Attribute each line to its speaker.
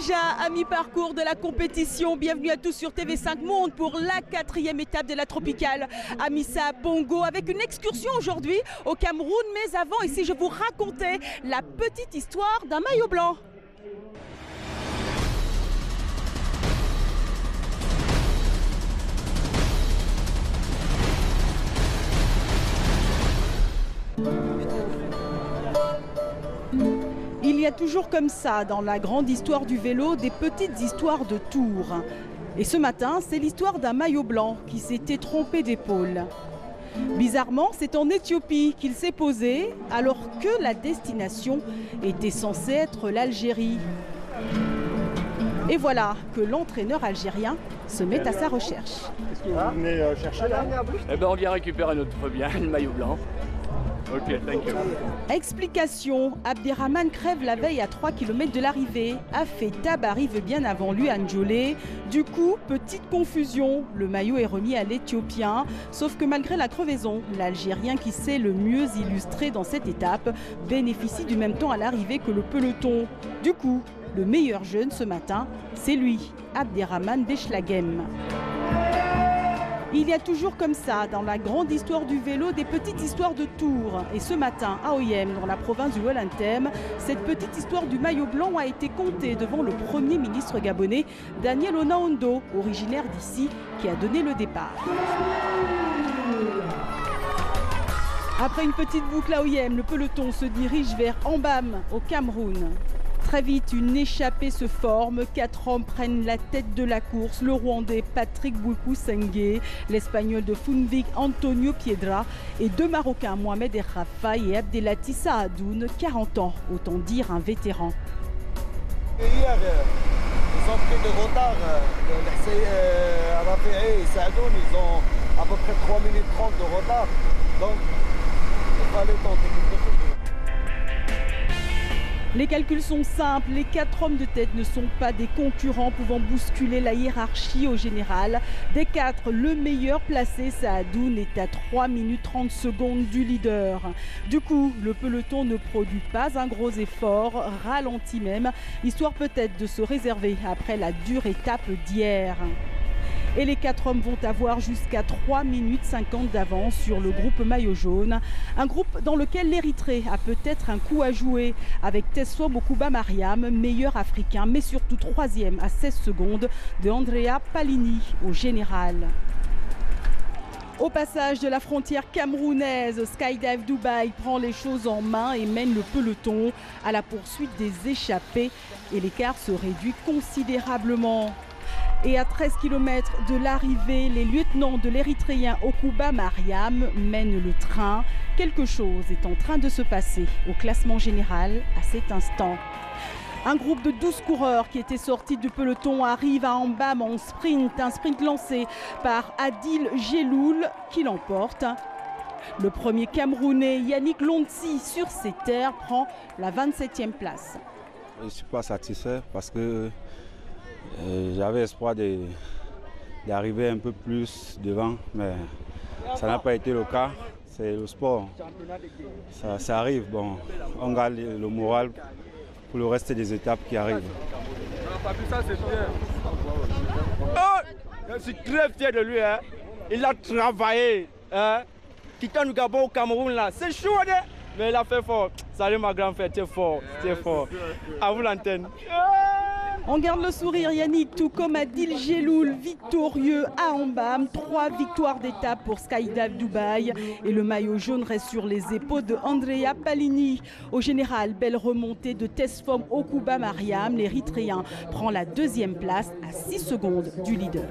Speaker 1: déjà à mi-parcours de la compétition. Bienvenue à tous sur TV5 Monde pour la 4e étape de la tropicale Amissa Bongo avec une excursion aujourd'hui au Cameroun. Mais avant, ici, je vous racontais la petite histoire d'un maillot blanc. Il y a toujours comme ça dans la grande histoire du vélo des petites histoires de tours. Et ce matin, c'est l'histoire d'un maillot blanc qui s'était trompé d'épaule. Bizarrement, c'est en Éthiopie qu'il s'est posé alors que la destination était censée être l'Algérie. Et voilà que l'entraîneur algérien se met à sa recherche.
Speaker 2: Qu'est-ce que vous venez chercher là?
Speaker 3: Eh ben, on vient récupérer notre bien, le maillot blanc. Ok, thank you.
Speaker 1: Explication, Abderrahmane crève la veille à 3 km de l'arrivée. Afetab arrive bien avant lui à Ndjolé. Du coup, petite confusion. Le maillot est remis à l'Éthiopien. Sauf que malgré la crevaison, l'Algérien qui s'est le mieux illustré dans cette étape bénéficie du même temps à l'arrivée que le peloton. Du coup, le meilleur jeune ce matin, c'est lui, Abderrahmane Bechlaghem. Il y a toujours comme ça, dans la grande histoire du vélo, des petites histoires de tours. Et ce matin, à Oyem, dans la province du Wellington, cette petite histoire du maillot blanc a été contée devant le Premier ministre gabonais, Daniel Onaondo, originaire d'ici, qui a donné le départ. Après une petite boucle à Oyem, le peloton se dirige vers Ambam, au Cameroun. Très vite, une échappée se forme. 4 hommes prennent la tête de la course. Le Rwandais Patrick Bouikou Sengue, l'Espagnol de Funvik Antonio Piedra et 2 Marocains, Mohamed El Rafai et Abdelati Saadoun, 40 ans, autant dire un vétéran.
Speaker 4: Hier, ils ont pris de retard. Rafai et Saadoun, ils ont à peu près 3 minutes 30 de retard. Donc, il fallait tenter quelque chose.
Speaker 1: Les calculs sont simples, les 4 hommes de tête ne sont pas des concurrents pouvant bousculer la hiérarchie au général. Des 4, le meilleur placé, Saadoun, est à 3 minutes 30 secondes du leader. Du coup, le peloton ne produit pas un gros effort, ralentit même, histoire peut-être de se réserver après la dure étape d'hier. Et les 4 hommes vont avoir jusqu'à 3 minutes 50 d'avance sur le groupe maillot jaune. Un groupe dans lequel l'Érythrée a peut-être un coup à jouer avec Tesfom Okuba Mariam, meilleur africain, mais surtout 3e à 16 secondes de Andrea Palini au général. Au passage de la frontière camerounaise, Skydive Dubaï prend les choses en main et mène le peloton à la poursuite des échappés. Et l'écart se réduit considérablement. Et à 13 km de l'arrivée, les lieutenants de l'Érythréen Okuba Mariam mènent le train. Quelque chose est en train de se passer au classement général à cet instant. Un groupe de 12 coureurs qui étaient sortis du peloton arrive à Ambam en sprint. Un sprint lancé par Adil Geloul qui l'emporte. Le premier Camerounais, Yannick Lontsi, sur ses terres, prend la 27e place.
Speaker 5: Je ne suis pas satisfait parce que j'avais espoir d'arriver un peu plus devant, mais ça n'a pas été le cas. C'est le sport. Ça arrive. Bon, on garde le moral pour le reste des étapes qui arrivent.
Speaker 4: Je suis très fier de lui. Hein. Il a travaillé. Hein. Quittant le Gabon au Cameroun, là, c'est chaud, hein. Mais il a fait fort. Salut ma grande fête, c'est fort. C'est fort. À vous l'antenne.
Speaker 1: On garde le sourire, Yannick, tout comme Adil Geloul, victorieux à Ambam. 3 victoires d'étape pour Skydive Dubaï. Et le maillot jaune reste sur les épaules de Andrea Palini. Au général, belle remontée de Tesfom Okuba Mariam. L'Érythréen prend la 2e place à 6 secondes du leader.